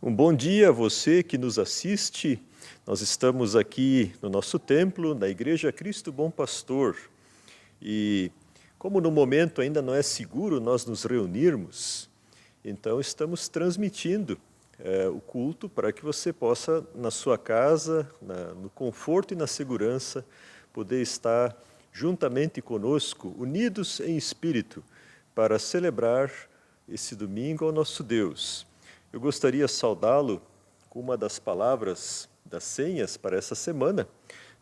Um bom dia a você que nos assiste. Nós estamos aqui no nosso templo, na Igreja Cristo Bom Pastor. E como no momento ainda não é seguro nós nos reunirmos, então estamos transmitindo o culto para que você possa, na sua casa, no conforto e na segurança, poder estar juntamente conosco, unidos em espírito, para celebrar esse domingo ao nosso Deus. Eu gostaria de saudá-lo com uma das palavras das senhas para essa semana,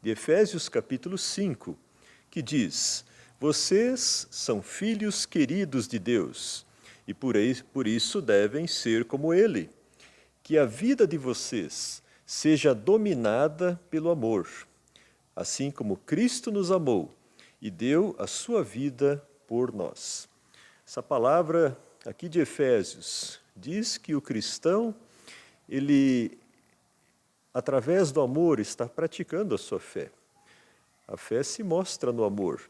de Efésios capítulo 5, que diz: vocês são filhos queridos de Deus, e por isso devem ser como Ele. Que a vida de vocês seja dominada pelo amor, assim como Cristo nos amou e deu a sua vida por nós. Essa palavra aqui de Efésios diz que o cristão, ele, através do amor, está praticando a sua fé. A fé se mostra no amor.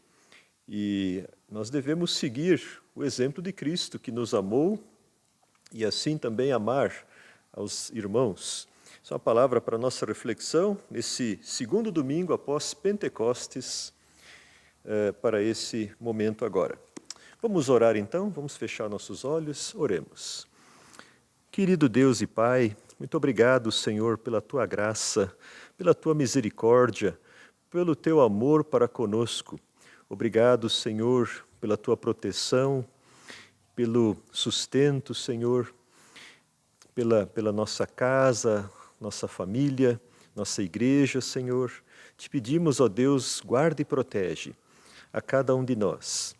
E nós devemos seguir o exemplo de Cristo, que nos amou, e assim também amar aos irmãos. Essa é uma palavra para a nossa reflexão, nesse segundo domingo após Pentecostes, para esse momento agora. Vamos orar então, vamos fechar nossos olhos, oremos. Querido Deus e Pai, muito obrigado, Senhor, pela Tua graça, pela Tua misericórdia, pelo Teu amor para conosco. Obrigado, Senhor, pela Tua proteção, pelo sustento, Senhor, pela nossa casa, nossa família, nossa igreja, Senhor. Te pedimos, ó Deus, guarda e protege a cada um de nós.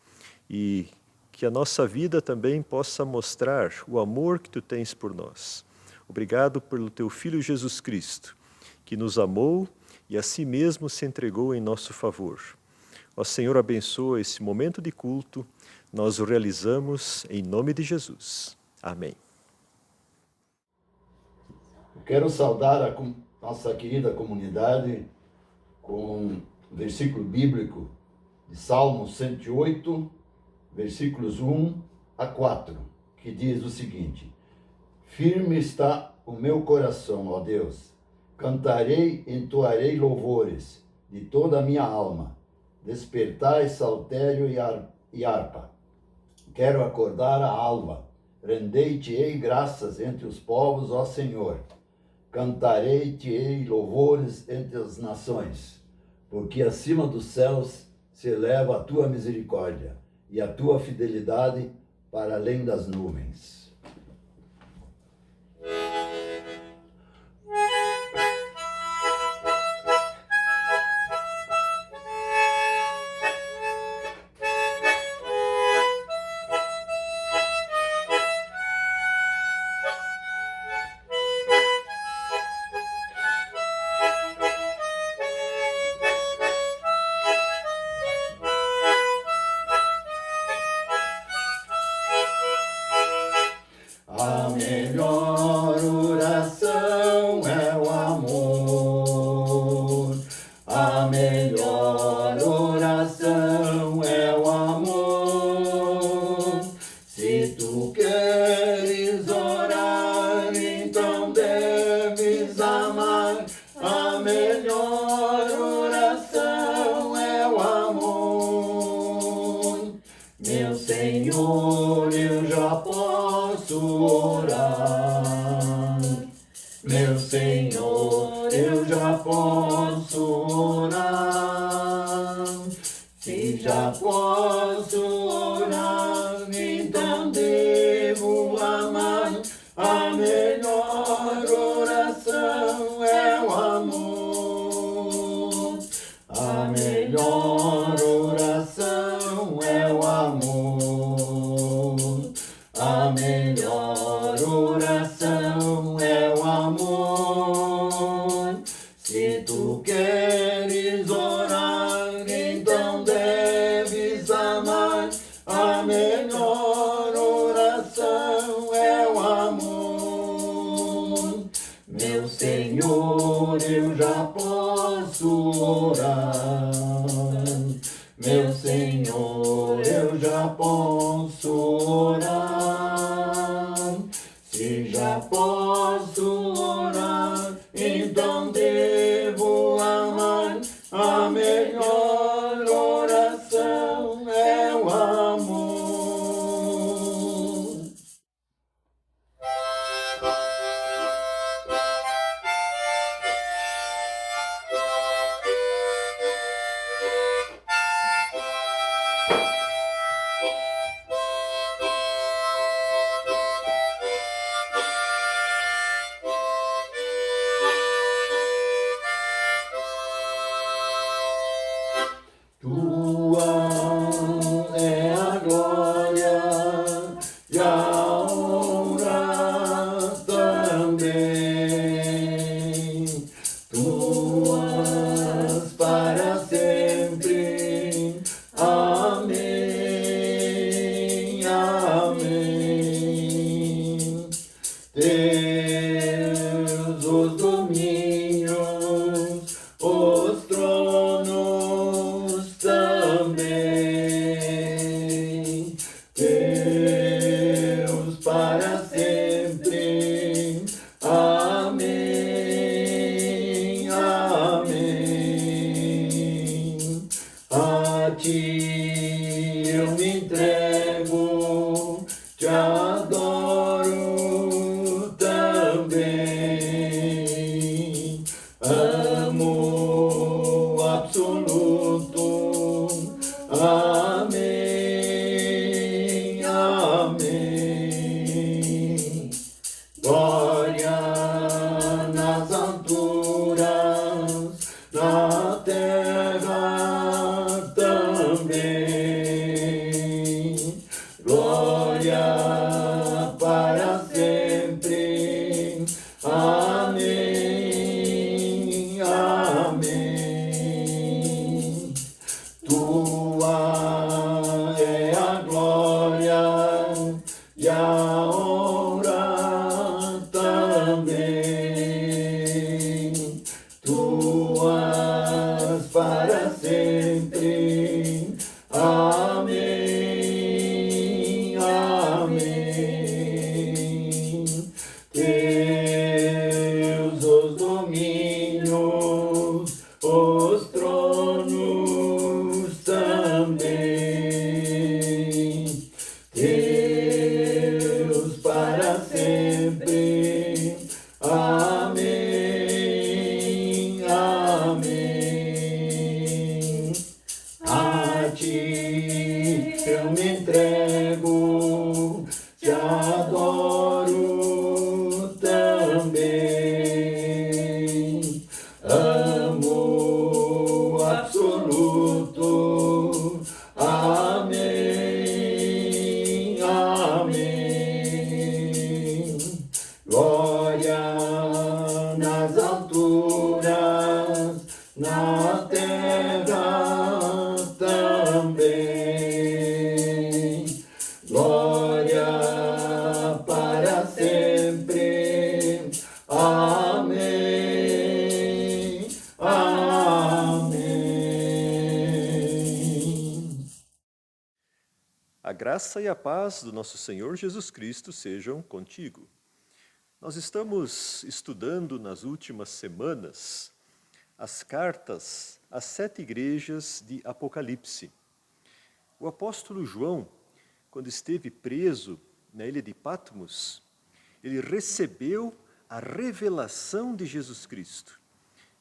E que a nossa vida também possa mostrar o amor que Tu tens por nós. Obrigado pelo Teu Filho Jesus Cristo, que nos amou e a si mesmo se entregou em nosso favor. Ó Senhor, abençoa esse momento de culto, nós o realizamos em nome de Jesus. Amém. Eu quero saudar a nossa querida comunidade com o versículo bíblico de Salmo 108, versículos 1 a 4, que diz o seguinte: firme está o meu coração, ó Deus, cantarei, entoarei louvores de toda a minha alma, despertai saltério e harpa. Quero acordar a alva, rendei-te-ei graças entre os povos, ó Senhor, cantarei-te-ei louvores entre as nações, porque acima dos céus se eleva a tua misericórdia e a tua fidelidade para além das nuvens. A melhor oração é o amor. A melhor oração é o amor. Se tu queres orar, então deves amar. A melhor oração é o amor. Meu Senhor, eu já posso orar, meu Senhor, eu já posso orar. Se já posso orar, então devo amar. A melhor oração é o amor. A melhor oração é o amor. A melhor oração é o amor. Se tu queres orar, então deves amar. A melhor oração é o amor. Meu Senhor, eu já posso orar. Meu Senhor, eu já posso orar. e já posso orar, então devo amar. A melhor oração é o amor. Tua é a glória e a honra também, tuas para sempre. Amém, amém. Teus os domínios, os tronos também, teus para sempre. Amém, amém. A ti eu me entrego, te adoro também. Amo absoluto. Amém, amém. Glória nas alturas, na terra também. Glória para sempre. Amém, amém. Tua é a glória e a honra também, tuas para sempre. Amém, amém. Teus os domínios, os tronos também, teus para sempre. Amém, amém. A ti eu me entrego, te adoro também. Amo absoluto. Amém, amém. Glória nas alturas, na terra também. Glória para sempre. Amém, amém. A graça e a paz do nosso Senhor Jesus Cristo sejam contigo. Nós estamos estudando nas últimas semanas as cartas às 7 igrejas de Apocalipse. O apóstolo João, quando esteve preso na ilha de Patmos, ele recebeu a revelação de Jesus Cristo,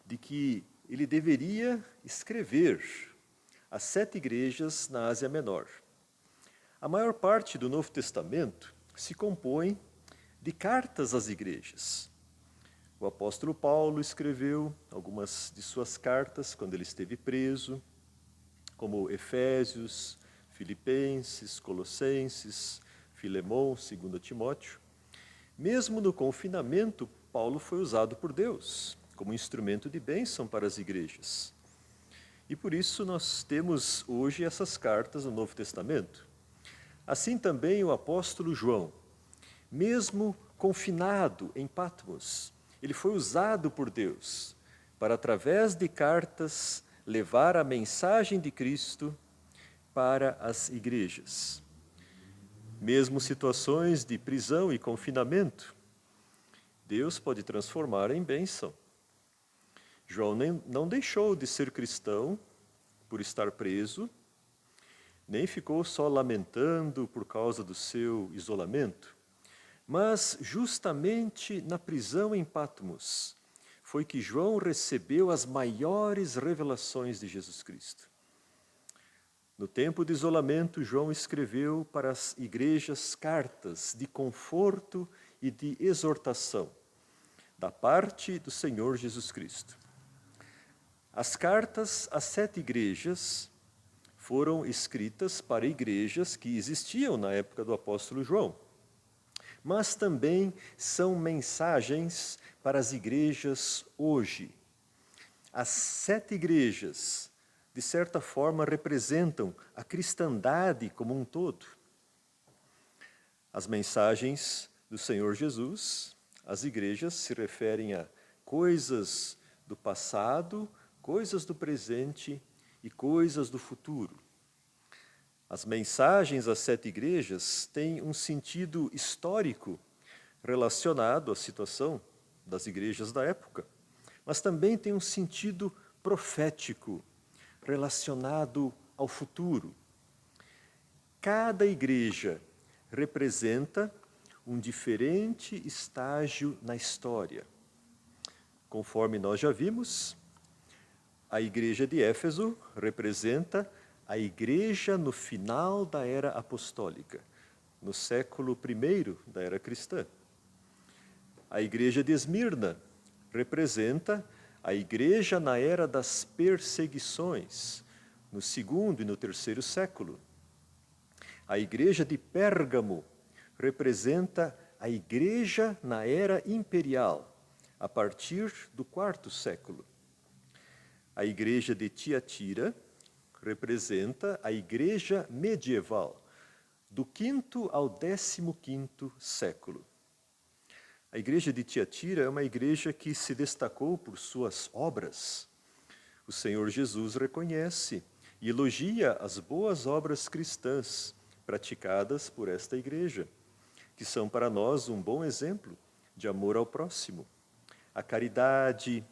de que ele deveria escrever às 7 igrejas na Ásia Menor. A maior parte do Novo Testamento se compõe de cartas às igrejas. O apóstolo Paulo escreveu algumas de suas cartas quando ele esteve preso, como Efésios, Filipenses, Colossenses, Filemão, 2 Timóteo. Mesmo no confinamento, Paulo foi usado por Deus como instrumento de bênção para as igrejas. E por isso nós temos hoje essas cartas no Novo Testamento. Assim também o apóstolo João, mesmo confinado em Patmos, ele foi usado por Deus para, através de cartas, levar a mensagem de Cristo para as igrejas. mesmo situações de prisão e confinamento, Deus pode transformar em bênção. João não deixou de ser cristão por estar preso, nem ficou só lamentando por causa do seu isolamento, mas justamente na prisão em Patmos foi que João recebeu as maiores revelações de Jesus Cristo. No tempo de isolamento, João escreveu para as igrejas cartas de conforto e de exortação da parte do Senhor Jesus Cristo. As cartas às 7 igrejas foram escritas para igrejas que existiam na época do apóstolo João, mas também são mensagens para as igrejas hoje. As 7 igrejas, de certa forma, representam a cristandade como um todo. As mensagens do Senhor Jesus, as igrejas se referem a coisas do passado, coisas do presente e coisas do futuro. As mensagens às 7 igrejas têm um sentido histórico relacionado à situação das igrejas da época, mas também tem um sentido profético relacionado ao futuro. Cada igreja representa um diferente estágio na história. Conforme nós já vimos, a igreja de Éfeso representa a igreja no final da era apostólica, no século I da era cristã. A igreja de Esmirna representa a igreja na era das perseguições, no segundo e no terceiro século. A igreja de Pérgamo representa a igreja na era imperial, a partir do quarto século. A igreja de Tiatira representa a igreja medieval, do quinto ao 15º século. A igreja de Tiatira é uma igreja que se destacou por suas obras. O Senhor Jesus reconhece e elogia as boas obras cristãs praticadas por esta igreja, que são para nós um bom exemplo de amor ao próximo. A caridade,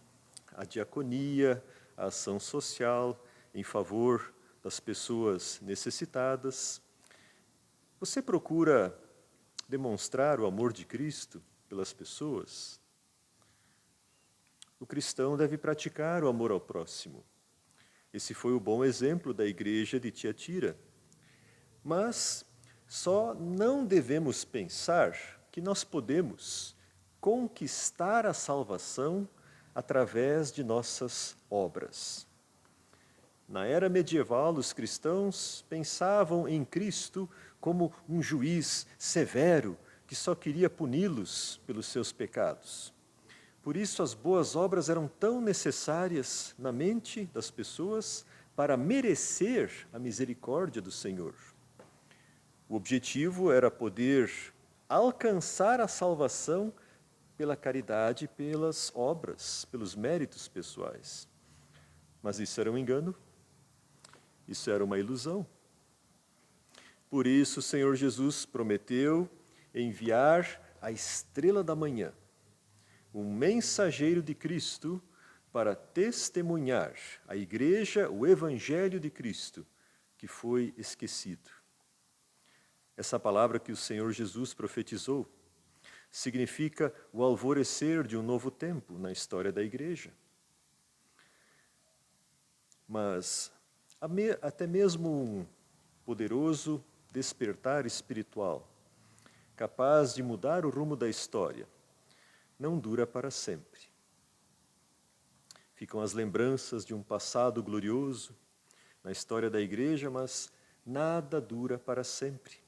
a diaconia, a ação social em favor das pessoas necessitadas. Você procura demonstrar o amor de Cristo pelas pessoas? O cristão deve praticar o amor ao próximo. Esse foi o bom exemplo da igreja de Tiatira. Mas só não devemos pensar que nós podemos conquistar a salvação através de nossas obras. Na era medieval, os cristãos pensavam em Cristo como um juiz severo que só queria puni-los pelos seus pecados. Por isso, as boas obras eram tão necessárias na mente das pessoas para merecer a misericórdia do Senhor. O objetivo era poder alcançar a salvação pela caridade, pelas obras, pelos méritos pessoais. Mas isso era um engano, isso era uma ilusão. Por isso o Senhor Jesus prometeu enviar a estrela da manhã, um mensageiro de Cristo, para testemunhar à igreja o evangelho de Cristo, que foi esquecido. Essa palavra que o Senhor Jesus profetizou significa o alvorecer de um novo tempo na história da igreja. Mas até mesmo um poderoso despertar espiritual, capaz de mudar o rumo da história, não dura para sempre. Ficam as lembranças de um passado glorioso na história da igreja, mas nada dura para sempre.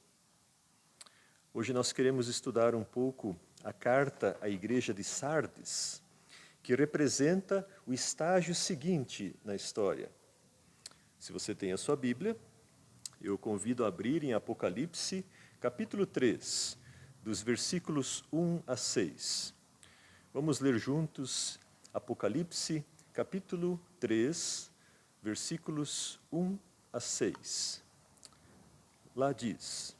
Hoje nós queremos estudar um pouco a carta à igreja de Sardes, que representa o estágio seguinte na história. Se você tem a sua Bíblia, eu convido a abrir em Apocalipse, capítulo 3, dos versículos 1 a 6. Vamos ler juntos Apocalipse, capítulo 3, versículos 1 a 6. Lá diz: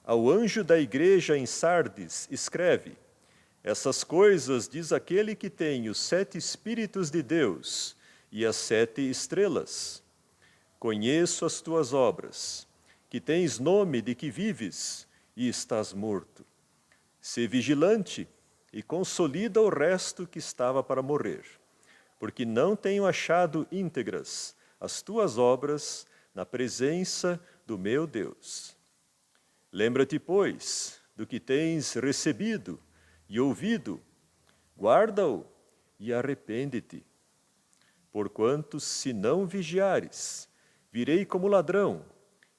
Ao anjo da igreja em Sardes, escreve: essas coisas diz aquele que tem os 7 Espíritos de Deus e as 7 estrelas. Conheço as tuas obras, que tens nome de que vives e estás morto. Sê vigilante e consolida o resto que estava para morrer, porque não tenho achado íntegras as tuas obras na presença do meu Deus. Lembra-te, pois, do que tens recebido e ouvido, guarda-o e arrepende-te. Porquanto, se não vigiares, virei como ladrão,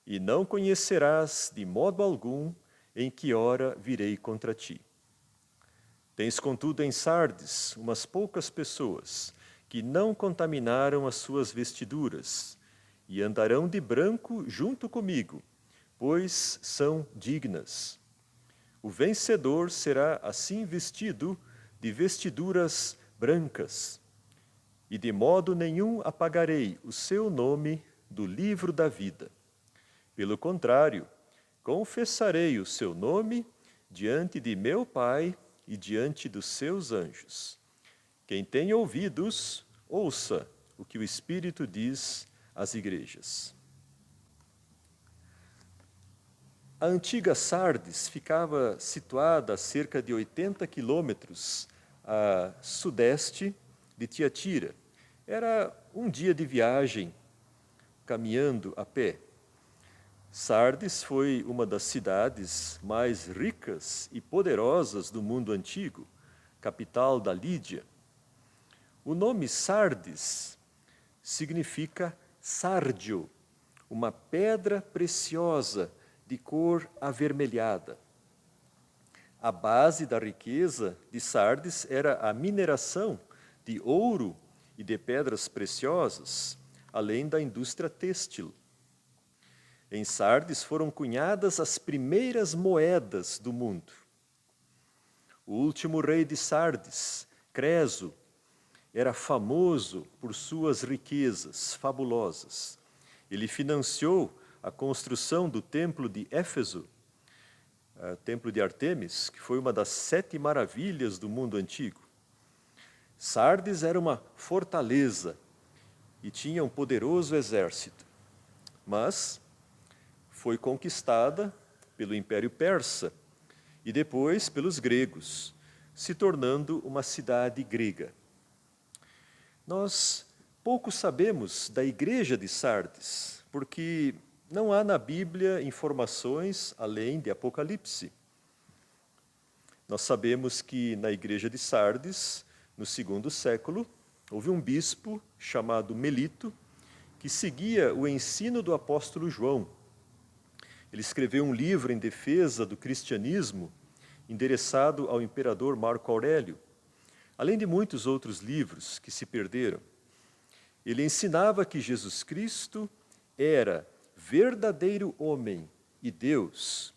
e não conhecerás de modo algum em que hora virei contra ti. Tens, contudo, em Sardes umas poucas pessoas que não contaminaram as suas vestiduras, e andarão de branco junto comigo, pois são dignas. O vencedor será assim vestido de vestiduras brancas, e de modo nenhum apagarei o seu nome do livro da vida. Pelo contrário, confessarei o seu nome diante de meu Pai e diante dos seus anjos. Quem tem ouvidos, ouça o que o Espírito diz às igrejas. A antiga Sardes ficava situada a cerca de 80 quilômetros a sudeste de Tiatira. Era um dia de viagem, caminhando a pé. Sardes foi uma das cidades mais ricas e poderosas do mundo antigo, capital da Lídia. O nome Sardes significa sárdio, uma pedra preciosa de cor avermelhada. A base da riqueza de Sardes era a mineração de ouro e de pedras preciosas, além da indústria têxtil. Em Sardes foram cunhadas as primeiras moedas do mundo. O último rei de Sardes, Creso, era famoso por suas riquezas fabulosas. Ele financiou a construção do templo de Éfeso, o templo de Ártemis, que foi uma das 7 maravilhas do mundo antigo. Sardes era uma fortaleza e tinha um poderoso exército, mas foi conquistada pelo Império Persa e depois pelos gregos, se tornando uma cidade grega. Nós pouco sabemos da igreja de Sardes, porque não há na Bíblia informações além de Apocalipse. Nós sabemos que na igreja de Sardes, no 2º século, houve um bispo chamado Melito, que seguia o ensino do apóstolo João. Ele escreveu um livro em defesa do cristianismo, endereçado ao imperador Marco Aurélio, além de muitos outros livros que se perderam. Ele ensinava que Jesus Cristo era verdadeiro homem e Deus,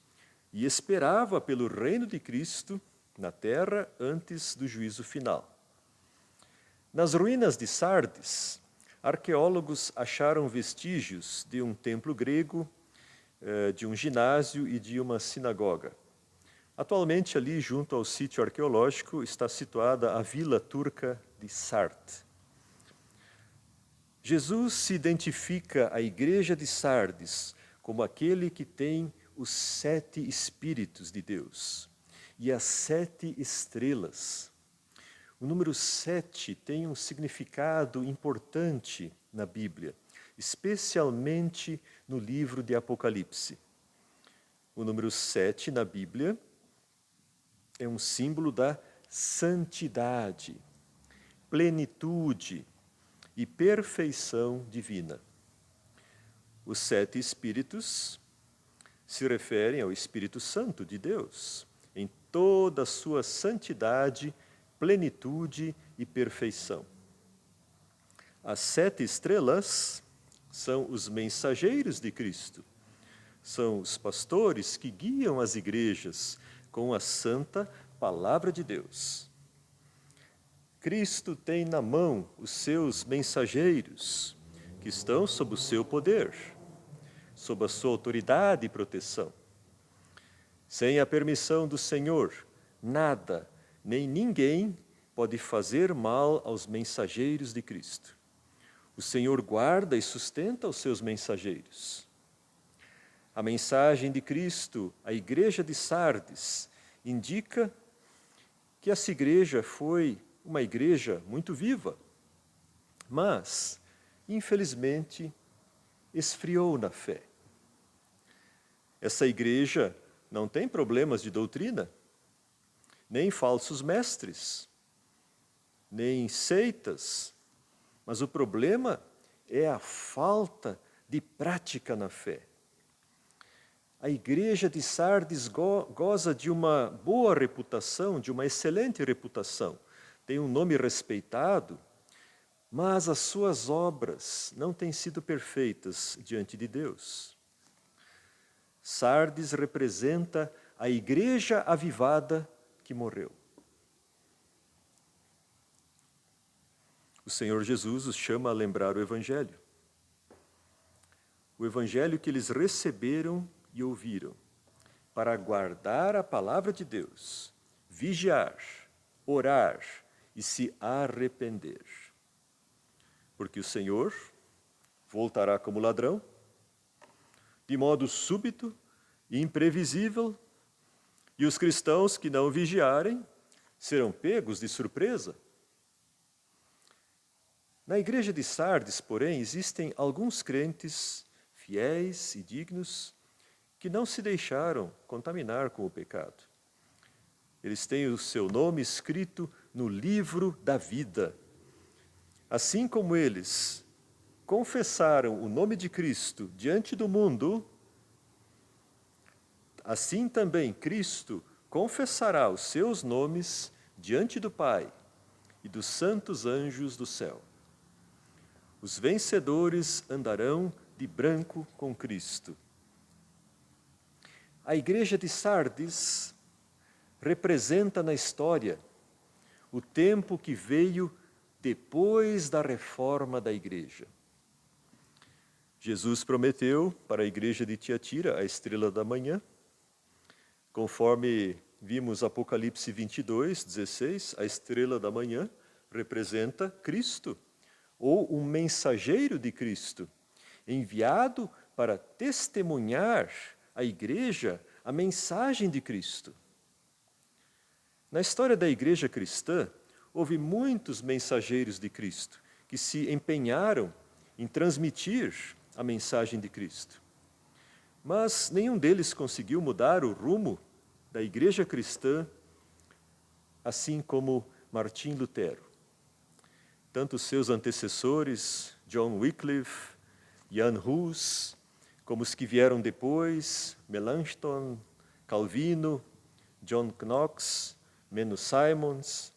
e esperava pelo reino de Cristo na terra antes do juízo final. Nas ruínas de Sardes, arqueólogos acharam vestígios de um templo grego, de um ginásio e de uma sinagoga. Atualmente, ali junto ao sítio arqueológico, está situada a vila turca de Sart. Jesus se identifica à igreja de Sardes como aquele que tem os 7 Espíritos de Deus e as 7 estrelas. O número 7 tem um significado importante na Bíblia, especialmente no livro de Apocalipse. O número 7 na Bíblia é um símbolo da santidade, plenitude e perfeição divina. Os 7 Espíritos se referem ao Espírito Santo de Deus, em toda a sua santidade, plenitude e perfeição. As 7 estrelas são os mensageiros de Cristo, são os pastores que guiam as igrejas com a santa palavra de Deus. Cristo tem na mão os seus mensageiros, que estão sob o seu poder, sob a sua autoridade e proteção. Sem a permissão do Senhor, nada, nem ninguém pode fazer mal aos mensageiros de Cristo. O Senhor guarda e sustenta os seus mensageiros. A mensagem de Cristo à igreja de Sardes indica que essa igreja foi uma igreja muito viva, mas, infelizmente, esfriou na fé. Essa igreja não tem problemas de doutrina, nem falsos mestres, nem seitas, mas o problema é a falta de prática na fé. A igreja de Sardes goza de uma boa reputação, de uma excelente reputação, tem um nome respeitado, mas as suas obras não têm sido perfeitas diante de Deus. Sardes representa a igreja avivada que morreu. O Senhor Jesus os chama a lembrar o Evangelho. O Evangelho que eles receberam e ouviram, para guardar a palavra de Deus, vigiar, orar e se arrepender. Porque o Senhor voltará como ladrão, de modo súbito e imprevisível, e os cristãos que não vigiarem serão pegos de surpresa. Na igreja de Sardes, porém, existem alguns crentes fiéis e dignos que não se deixaram contaminar com o pecado. Eles têm o seu nome escrito no livro da vida. Assim como eles confessaram o nome de Cristo diante do mundo, assim também Cristo confessará os seus nomes diante do Pai e dos santos anjos do céu. Os vencedores andarão de branco com Cristo. A igreja de Sardes representa na história o tempo que veio depois da reforma da igreja. Jesus prometeu para a igreja de Tiatira a estrela da manhã, conforme vimos Apocalipse 22, 16, a estrela da manhã representa Cristo, ou um mensageiro de Cristo, enviado para testemunhar à igreja a mensagem de Cristo. Na história da igreja cristã, houve muitos mensageiros de Cristo que se empenharam em transmitir a mensagem de Cristo. Mas nenhum deles conseguiu mudar o rumo da igreja cristã, assim como Martim Lutero. Tanto seus antecessores, John Wycliffe, Jan Hus, como os que vieram depois, Melanchthon, Calvino, John Knox, Menno Simons,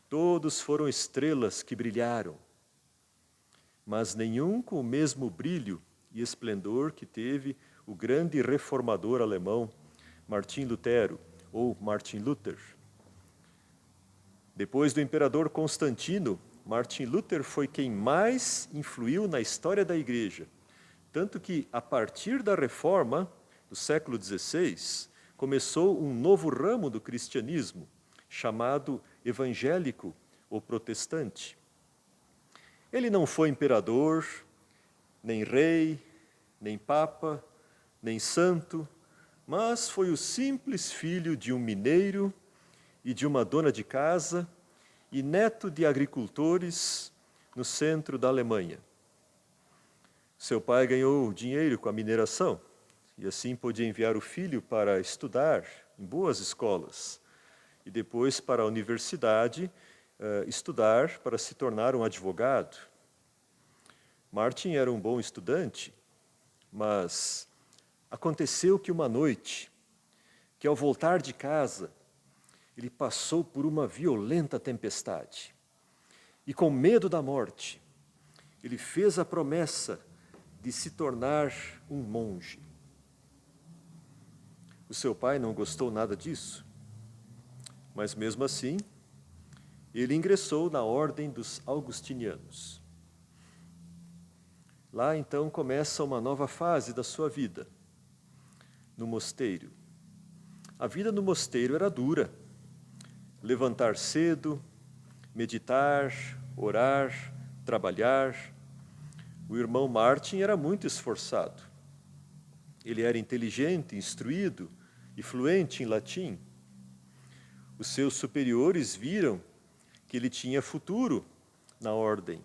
todos foram estrelas que brilharam, mas nenhum com o mesmo brilho e esplendor que teve o grande reformador alemão, Martim Lutero, ou Martin Luther. Depois do imperador Constantino, Martin Luther foi quem mais influiu na história da igreja, tanto que, a partir da reforma do século XVI, começou um novo ramo do cristianismo, chamado evangélico ou protestante. Ele não foi imperador, nem rei, nem papa, nem santo, mas foi o simples filho de um mineiro e de uma dona de casa e neto de agricultores no centro da Alemanha. Seu pai ganhou dinheiro com a mineração e assim pôde enviar o filho para estudar em boas escolas e depois para a universidade estudar para se tornar um advogado. Martin era um bom estudante, mas aconteceu que uma noite, que ao voltar de casa, ele passou por uma violenta tempestade. E com medo da morte, ele fez a promessa de se tornar um monge. O seu pai não gostou nada disso, mas mesmo assim, ele ingressou na ordem dos augustinianos. Lá então começa uma nova fase da sua vida, no mosteiro. a vida no mosteiro era dura. Levantar cedo, meditar, orar, trabalhar. O irmão Martin era muito esforçado. Ele era inteligente, instruído e fluente em latim. Os seus superiores viram que ele tinha futuro na ordem.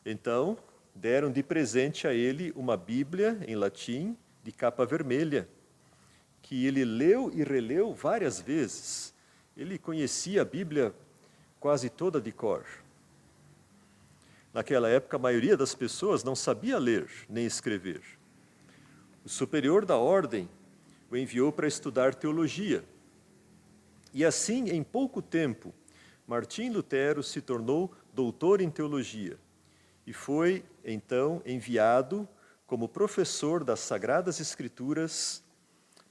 Então, deram de presente a ele uma Bíblia em latim de capa vermelha, que ele leu e releu várias vezes. Ele conhecia a Bíblia quase toda de cor. Naquela época, a maioria das pessoas não sabia ler nem escrever. O superior da ordem o enviou para estudar teologia. E assim, em pouco tempo, Martim Lutero se tornou doutor em teologia e foi, então, enviado como professor das Sagradas Escrituras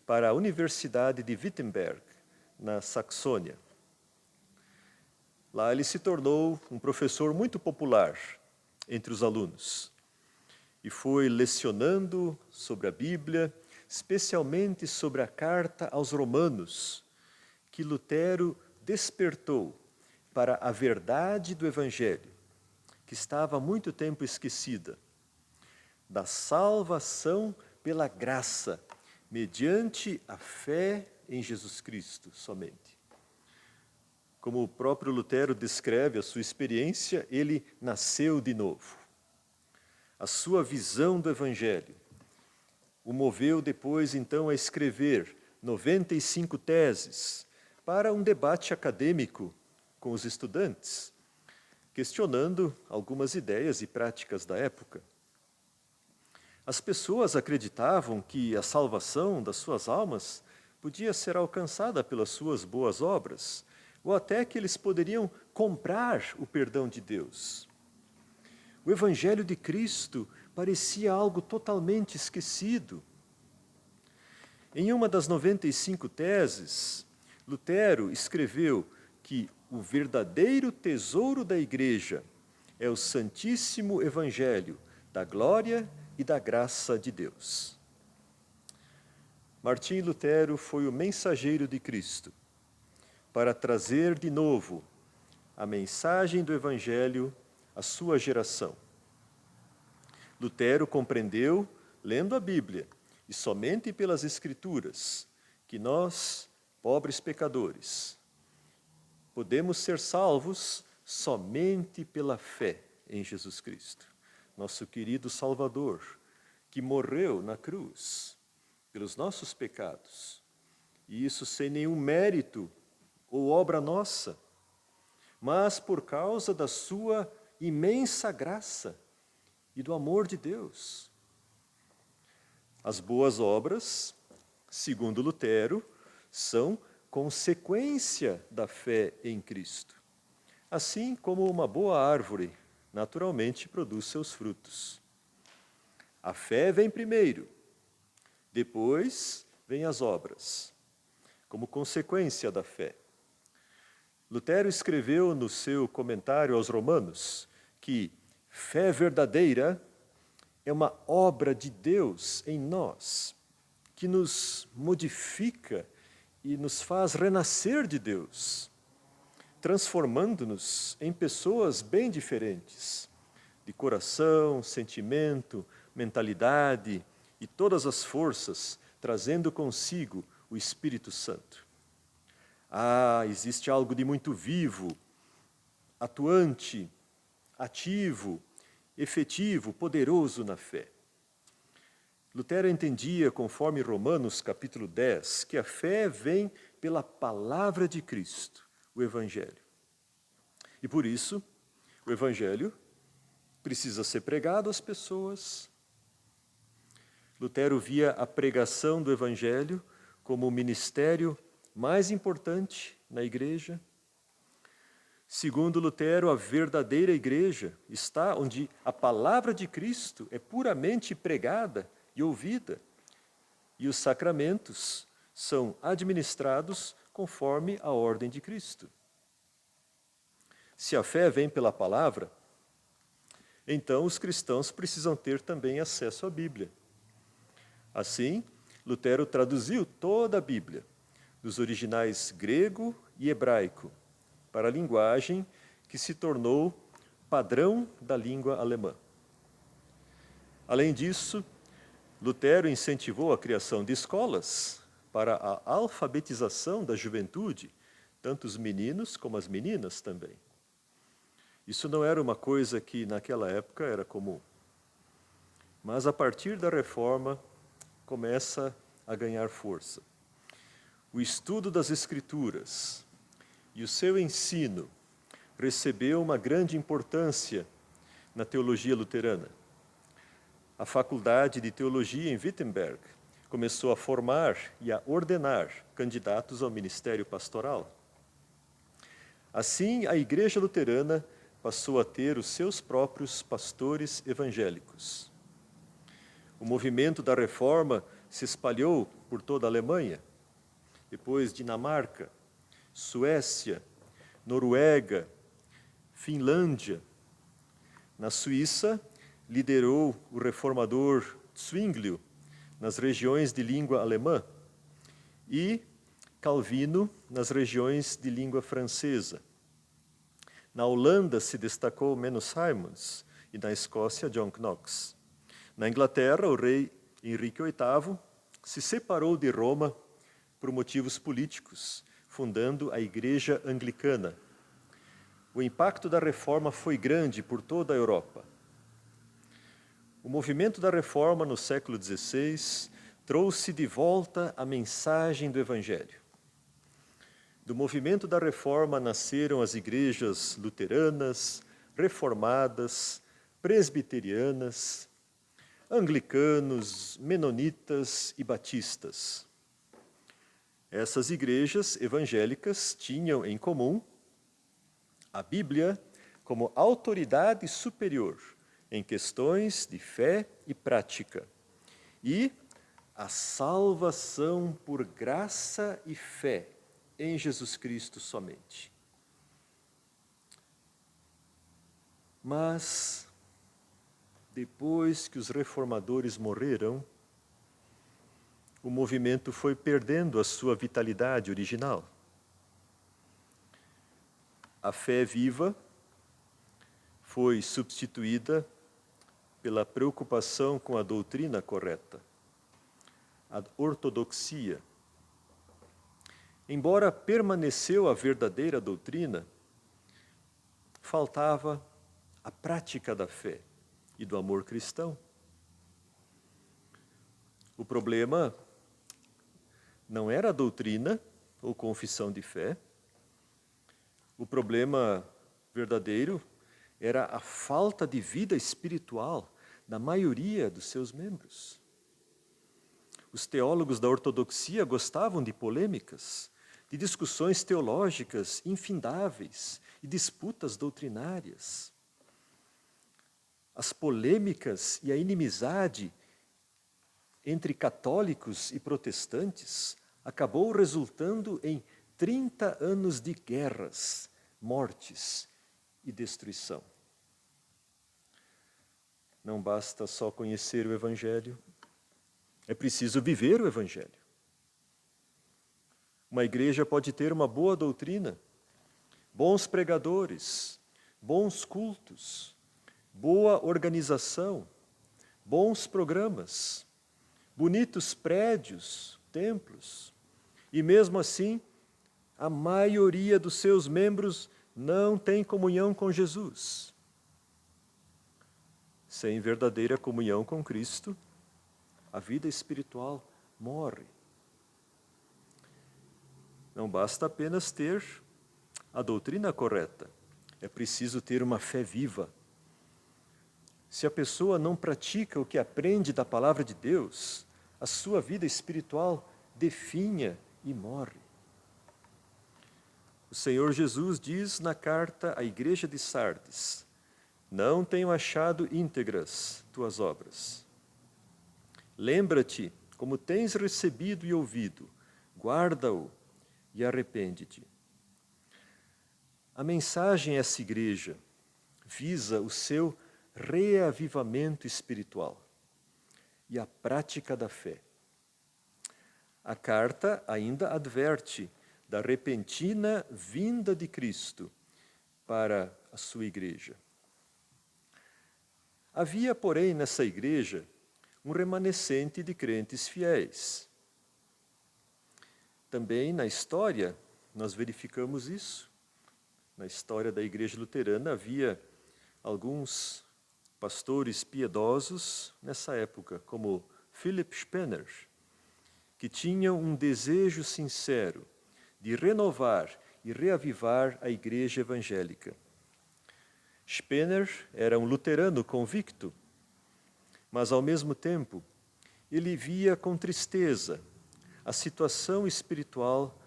para a Universidade de Wittenberg, na Saxônia. Lá ele se tornou um professor muito popular entre os alunos e foi lecionando sobre a Bíblia, especialmente sobre a carta aos Romanos, que Lutero despertou para a verdade do Evangelho, que estava há muito tempo esquecida, da salvação pela graça, mediante a fé em Jesus Cristo somente. Como o próprio Lutero descreve a sua experiência, ele nasceu de novo. A sua visão do Evangelho o moveu depois, então, a escrever 95 teses para um debate acadêmico com os estudantes, questionando algumas ideias e práticas da época. As pessoas acreditavam que a salvação das suas almas podia ser alcançada pelas suas boas obras, ou até que eles poderiam comprar o perdão de Deus. O Evangelho de Cristo parecia algo totalmente esquecido. Em uma das 95 teses, Lutero escreveu que o verdadeiro tesouro da Igreja é o Santíssimo Evangelho da glória e da graça de Deus. Martim Lutero foi o mensageiro de Cristo para trazer de novo a mensagem do Evangelho à sua geração. Lutero compreendeu, lendo a Bíblia, e somente pelas Escrituras, que nós, pobres pecadores, podemos ser salvos somente pela fé em Jesus Cristo, nosso querido Salvador, que morreu na cruz pelos nossos pecados, e isso sem nenhum mérito ou obra nossa, mas por causa da sua imensa graça e do amor de Deus. As boas obras, segundo Lutero, são consequência da fé em Cristo, assim como uma boa árvore naturalmente produz seus frutos. A fé vem primeiro, depois vêm as obras, como consequência da fé. Lutero escreveu no seu comentário aos Romanos que fé verdadeira é uma obra de Deus em nós, que nos modifica e nos faz renascer de Deus, transformando-nos em pessoas bem diferentes, de coração, sentimento, mentalidade e todas as forças, trazendo consigo o Espírito Santo. Existe algo de muito vivo, atuante, ativo, efetivo, poderoso na fé. Lutero entendia, conforme Romanos capítulo 10, que a fé vem pela palavra de Cristo, o Evangelho. E por isso, o Evangelho precisa ser pregado às pessoas. Lutero via a pregação do Evangelho como o ministério mais importante na igreja. Segundo Lutero, a verdadeira igreja está onde a palavra de Cristo é puramente pregada e ouvida, e os sacramentos são administrados conforme a ordem de Cristo. Se a fé vem pela palavra, então os cristãos precisam ter também acesso à Bíblia. Assim, Lutero traduziu toda a Bíblia, dos originais grego e hebraico para a linguagem que se tornou padrão da língua alemã. Além disso, Lutero incentivou a criação de escolas para a alfabetização da juventude, tanto os meninos como as meninas também. Isso não era uma coisa que naquela época era comum. Mas a partir da Reforma começa a ganhar força. O estudo das Escrituras e o seu ensino recebeu uma grande importância na teologia luterana. A Faculdade de Teologia em Wittenberg começou a formar e a ordenar candidatos ao ministério pastoral. Assim, a Igreja Luterana passou a ter os seus próprios pastores evangélicos. O movimento da Reforma se espalhou por toda a Alemanha, depois Dinamarca, Suécia, Noruega, Finlândia. Na Suíça, liderou o reformador Zwinglio nas regiões de língua alemã e Calvino nas regiões de língua francesa. Na Holanda se destacou Menno Simons e na Escócia John Knox. Na Inglaterra, o rei Henrique VIII se separou de Roma por motivos políticos, fundando a Igreja Anglicana. O impacto da Reforma foi grande por toda a Europa. O movimento da Reforma no século XVI trouxe de volta a mensagem do Evangelho. Do movimento da Reforma nasceram as igrejas luteranas, reformadas, presbiterianas, anglicanos, menonitas e batistas. Essas igrejas evangélicas tinham em comum a Bíblia como autoridade superior em questões de fé e prática, e a salvação por graça e fé em Jesus Cristo somente. Mas, depois que os reformadores morreram, o movimento foi perdendo a sua vitalidade original. A fé viva foi substituída pela preocupação com a doutrina correta, a ortodoxia. Embora permaneceu a verdadeira doutrina, faltava a prática da fé e do amor cristão. O problema não era a doutrina ou confissão de fé. O problema verdadeiro era a falta de vida espiritual da maioria dos seus membros. Os teólogos da ortodoxia gostavam de polêmicas, de discussões teológicas infindáveis e disputas doutrinárias. As polêmicas e a inimizade entre católicos e protestantes acabou resultando em 30 anos de guerras, mortes e destruição. Não basta só conhecer o Evangelho, é preciso viver o Evangelho. Uma igreja pode ter uma boa doutrina, bons pregadores, bons cultos, boa organização, bons programas, bonitos prédios, templos, e mesmo assim, a maioria dos seus membros não tem comunhão com Jesus. Sem verdadeira comunhão com Cristo, a vida espiritual morre. Não basta apenas ter a doutrina correta, é preciso ter uma fé viva. Se a pessoa não pratica o que aprende da palavra de Deus, a sua vida espiritual definha e morre. O Senhor Jesus diz na carta à igreja de Sardes: não tenho achado íntegras tuas obras. Lembra-te, como tens recebido e ouvido, guarda-o e arrepende-te. A mensagem a essa igreja visa o seu reavivamento espiritual e a prática da fé. a carta ainda adverte da repentina vinda de Cristo para a sua igreja. Havia, porém, nessa igreja um remanescente de crentes fiéis. Também na história nós verificamos isso. Na história da igreja luterana havia alguns pastores piedosos nessa época, como Philipp Spener, que tinham um desejo sincero de renovar e reavivar a igreja evangélica. Spener era um luterano convicto, mas ao mesmo tempo ele via com tristeza a situação espiritual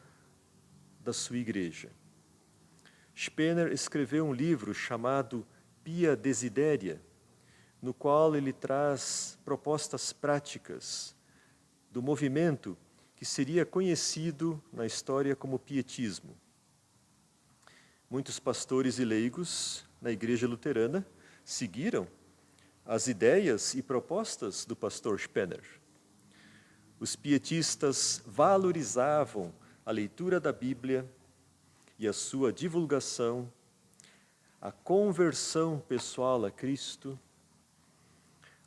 da sua igreja. Spener escreveu um livro chamado Pia Desideria, no qual ele traz propostas práticas do movimento que seria conhecido na história como pietismo. Muitos pastores e leigos na igreja luterana seguiram as ideias e propostas do pastor Spener. Os pietistas valorizavam a leitura da Bíblia e a sua divulgação, a conversão pessoal a Cristo,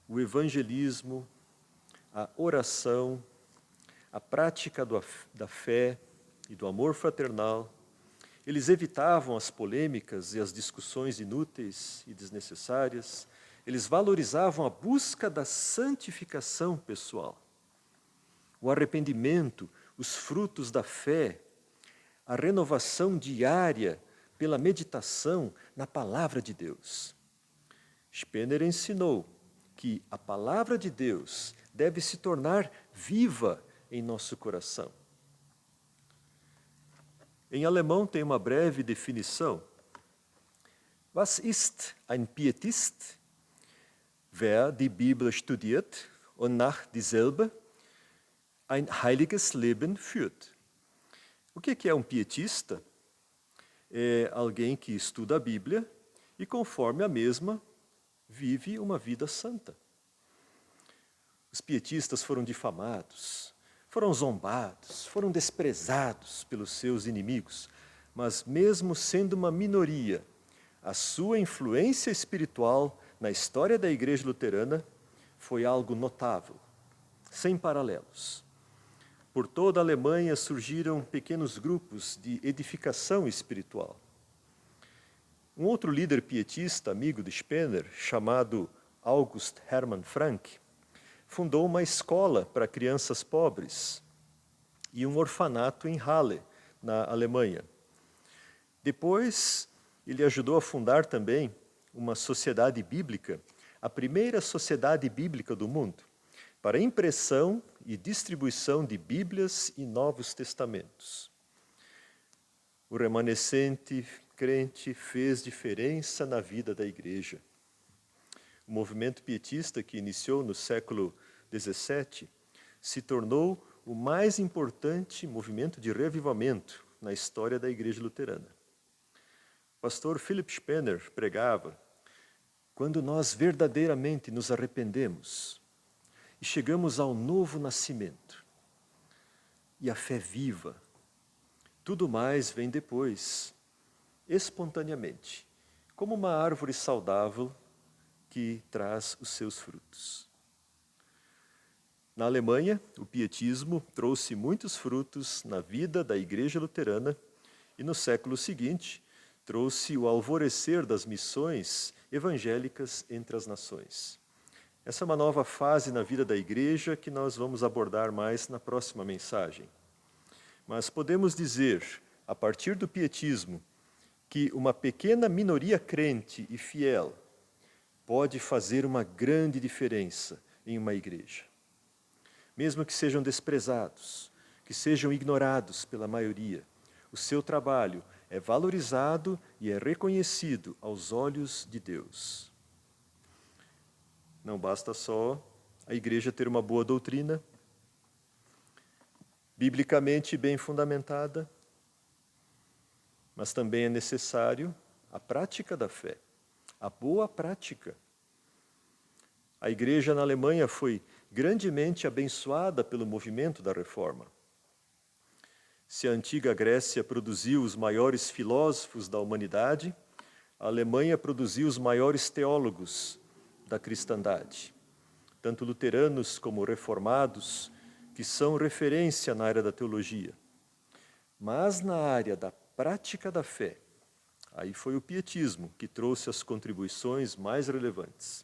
o evangelismo, a oração, a prática da fé e do amor fraternal. Eles evitavam as polêmicas e as discussões inúteis e desnecessárias. Eles valorizavam a busca da santificação pessoal, o arrependimento, os frutos da fé, a renovação diária pela meditação na palavra de Deus. Spener ensinou que a palavra de Deus deve se tornar viva em nosso coração. Em alemão tem uma breve definição. Was ist ein Pietist? Wer die Bibel studiert und nach dieselbe ein heiliges Leben führt. O que é um pietista? É alguém que estuda a Bíblia e, conforme a mesma, vive uma vida santa. Os pietistas foram difamados, foram zombados, foram desprezados pelos seus inimigos, mas mesmo sendo uma minoria, a sua influência espiritual na história da igreja luterana foi algo notável, sem paralelos. Por toda a Alemanha surgiram pequenos grupos de edificação espiritual. Um outro líder pietista, amigo de Spener, chamado August Hermann Frank, fundou uma escola para crianças pobres e um orfanato em Halle, na Alemanha. Depois, ele ajudou a fundar também uma sociedade bíblica, a primeira sociedade bíblica do mundo, para impressão e distribuição de Bíblias e Novos Testamentos. O remanescente crente fez diferença na vida da igreja. O movimento pietista, que iniciou no século XVII, se tornou o mais importante movimento de reavivamento na história da igreja luterana. O pastor Philipp Spener pregava: quando nós verdadeiramente nos arrependemos e chegamos ao novo nascimento e a fé viva, tudo mais vem depois, espontaneamente, como uma árvore saudável que traz os seus frutos. Na Alemanha, o pietismo trouxe muitos frutos na vida da igreja luterana e no século seguinte trouxe o alvorecer das missões evangélicas entre as nações. Essa é uma nova fase na vida da igreja que nós vamos abordar mais na próxima mensagem. Mas podemos dizer, a partir do pietismo, que uma pequena minoria crente e fiel pode fazer uma grande diferença em uma igreja. Mesmo que sejam desprezados, que sejam ignorados pela maioria, o seu trabalho é valorizado e é reconhecido aos olhos de Deus. Não basta só a igreja ter uma boa doutrina, biblicamente bem fundamentada, mas também é necessário a prática da fé, a boa prática. A igreja na Alemanha foi grandemente abençoada pelo movimento da Reforma. Se a antiga Grécia produziu os maiores filósofos da humanidade, a Alemanha produziu os maiores teólogos da cristandade, tanto luteranos como reformados, que são referência na área da teologia. Mas na área da prática da fé, aí foi o pietismo que trouxe as contribuições mais relevantes.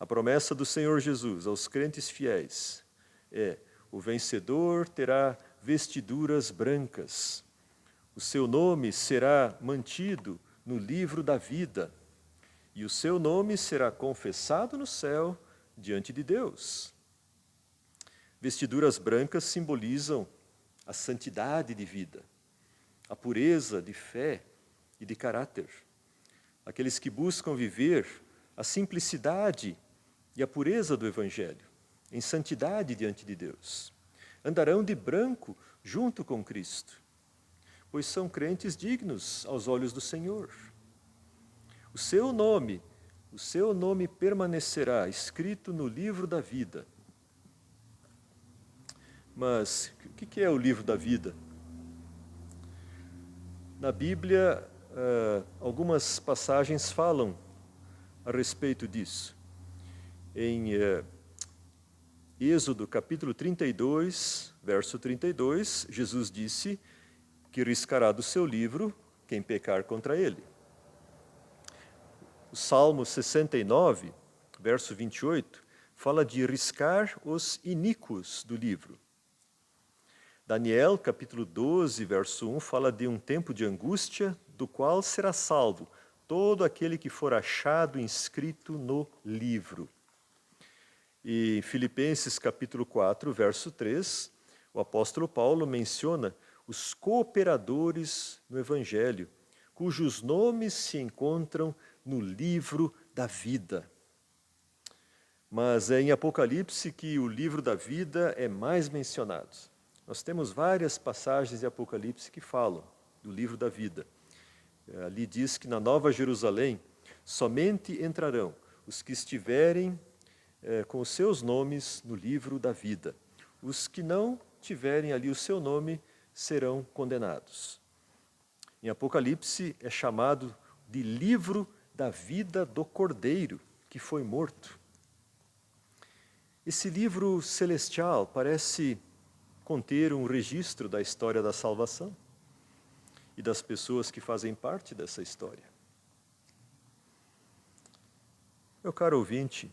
A promessa do Senhor Jesus aos crentes fiéis é: o vencedor terá vestiduras brancas, o seu nome será mantido no livro da vida, e o seu nome será confessado no céu diante de Deus. Vestiduras brancas simbolizam a santidade de vida, a pureza de fé e de caráter. Aqueles que buscam viver a simplicidade e a pureza do Evangelho, em santidade diante de Deus, andarão de branco junto com Cristo, pois são crentes dignos aos olhos do Senhor. O seu nome permanecerá escrito no livro da vida. Mas o que é o livro da vida? Na Bíblia, algumas passagens falam a respeito disso. Em Êxodo capítulo 32, verso 32, Jesus disse que riscará do seu livro quem pecar contra ele. O Salmo 69, verso 28, fala de riscar os iníquos do livro. Daniel, capítulo 12, verso 1, fala de um tempo de angústia, do qual será salvo todo aquele que for achado inscrito no livro. E em Filipenses, capítulo 4, verso 3, o apóstolo Paulo menciona os cooperadores no Evangelho, cujos nomes se encontram no livro da vida. Mas é em Apocalipse que o livro da vida é mais mencionado. Nós temos várias passagens de Apocalipse que falam do livro da vida. Ali diz que na Nova Jerusalém somente entrarão os que estiverem com os seus nomes no livro da vida. Os que não tiverem ali o seu nome serão condenados. Em Apocalipse é chamado de livro da vida do Cordeiro, que foi morto. Esse livro celestial parece conter um registro da história da salvação e das pessoas que fazem parte dessa história. Meu caro ouvinte,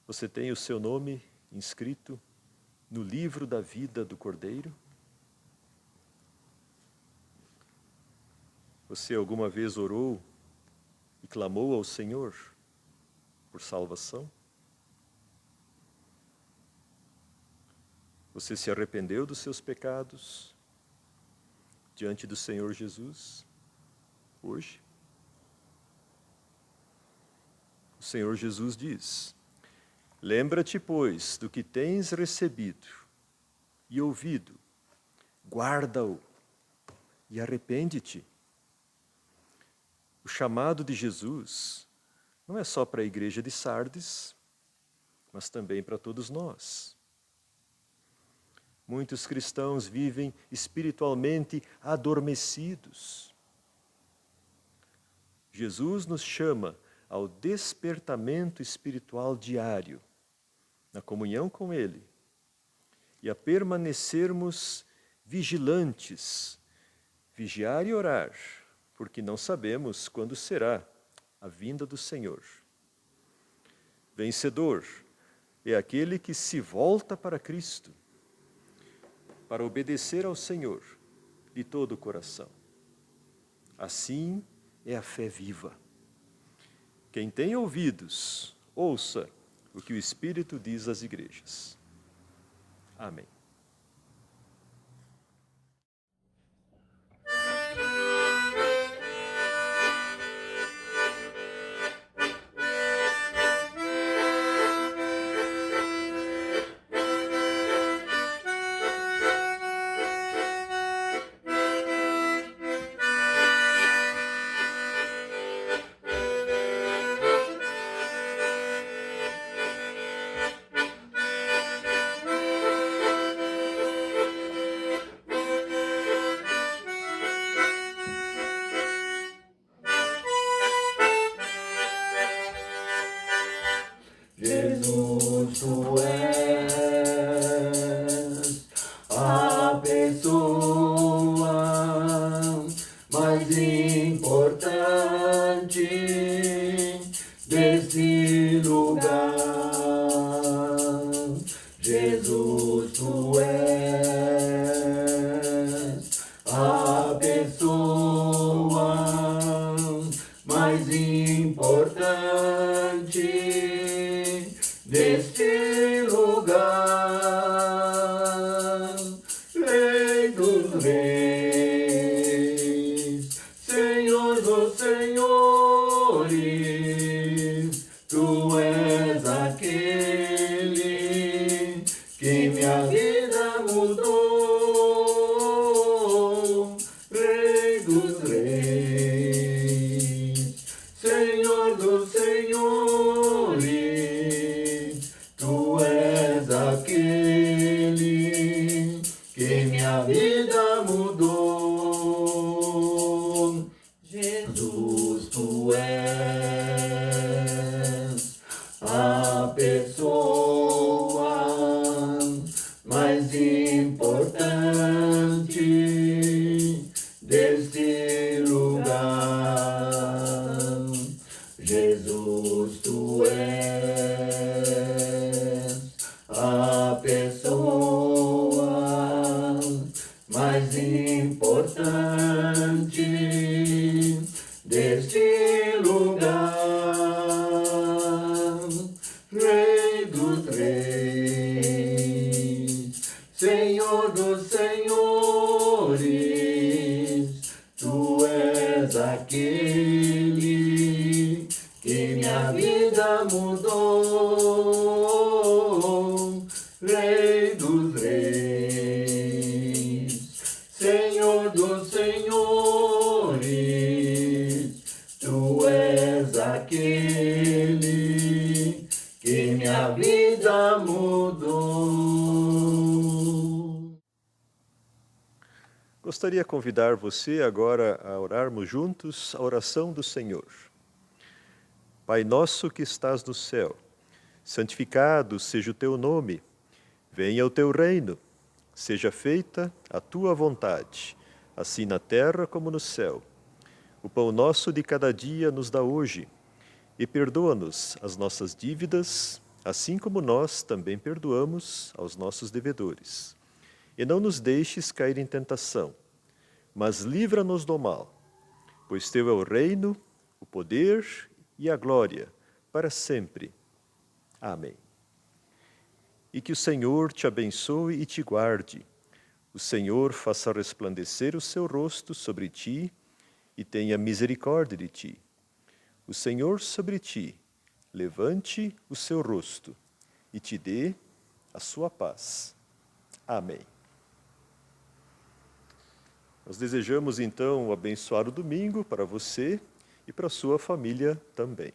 você tem o seu nome inscrito no livro da vida do Cordeiro? Você alguma vez orou e clamou ao Senhor por salvação? Você se arrependeu dos seus pecados diante do Senhor Jesus hoje? O Senhor Jesus diz: lembra-te, pois, do que tens recebido e ouvido, guarda-o e arrepende-te. O chamado de Jesus não é só para a igreja de Sardes, mas também para todos nós. Muitos cristãos vivem espiritualmente adormecidos. Jesus nos chama ao despertamento espiritual diário, na comunhão com Ele, e a permanecermos vigilantes, vigiar e orar, porque não sabemos quando será a vinda do Senhor. Vencedor é aquele que se volta para Cristo, para obedecer ao Senhor de todo o coração. Assim é a fé viva. Quem tem ouvidos, ouça o que o Espírito diz às igrejas. Amém. a pessoa mais importante desse lugar. Jesus, tu és a pessoa mais importante deste lugar. Rei dos reis, Senhor dos senhores, tu és aquele que minha vida mudou. Rei dos reis, Senhor dos senhores, tu és aquele que minha vida mudou. Jesus, tu és a pessoa mais importante deste lugar. Jesus, tu és a pessoa mais importante deste lugar. Rei dos reis, Senhor dos senhores, tu és aquele que minha vida mudou. Rei dos reis, Senhor dos senhores, tu és aquele que minha vida mudou. Gostaria de convidar você agora a orarmos juntos a oração do Senhor. Pai nosso que estás no céu, santificado seja o teu nome. Venha o teu reino. Seja feita a tua vontade, assim na terra como no céu. O pão nosso de cada dia nos dá hoje. E perdoa-nos as nossas dívidas, assim como nós também perdoamos aos nossos devedores. E não nos deixes cair em tentação, mas livra-nos do mal, pois teu é o reino, o poder e a glória, para sempre. Amém. E que o Senhor te abençoe e te guarde. O Senhor faça resplandecer o seu rosto sobre ti e tenha misericórdia de ti. O Senhor sobre ti levante o seu rosto e te dê a sua paz. Amém. Nós desejamos então um abençoado domingo para você e para a sua família também.